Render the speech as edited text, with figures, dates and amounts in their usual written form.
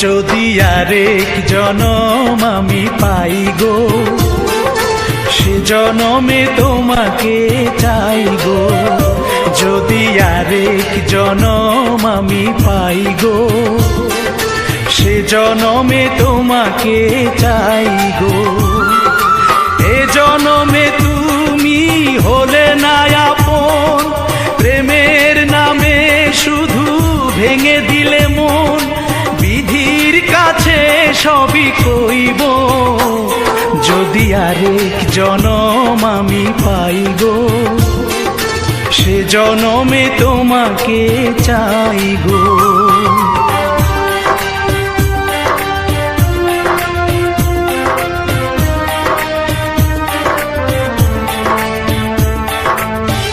যদি আরেক জনম আমি পাই গো, সে জনমে তোমাকে চাই গো। যদি আরেক জনম আমি পাই গো, সে জনমে তোমাকে চাই গো। এ জনমে তুমি হলে না আপন, প্রেমের নামে শুধু ভেঙে দিলে মন। বিধির কাছে সবই কইব, যদি আরেক জনম আমি পাই গো, সে জনমে তোমাকে চাই গো।